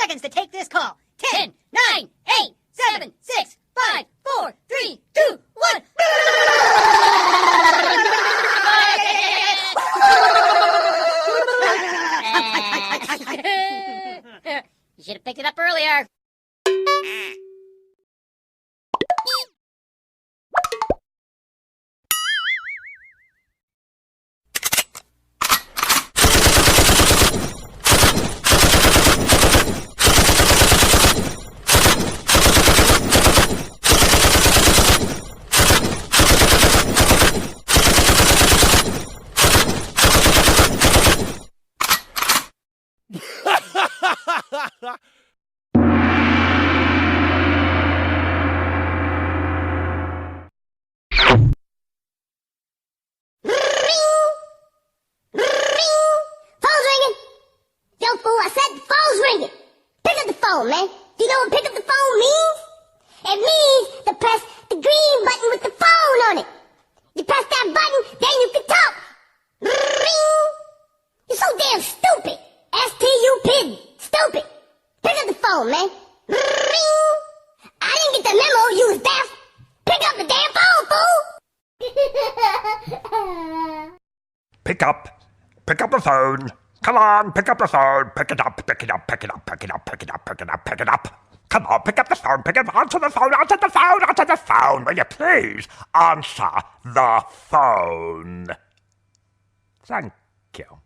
seconds to take this call. 10, 9, 8, 7, 6, 5, 4, 3, 2, 1. You should have picked it up earlier. Man. Do you know what pick up the phone means? It means to press the green button with the phone on it. You press that button, then you can talk. Ring. You're so damn stupid. S-T-U-P-I-D. Stupid. Pick up the phone, man. Ring. I didn't get the memo you was deaf. Pick up the damn phone, fool. Pick up the phone. Come on, pick up the phone. Pick it up, pick it up, pick it up, pick it up, pick it up, pick it up, pick it up. Come on, pick up the phone, pick it up, answer the phone, answer the phone, answer the phone. Will you please answer the phone? Thank you.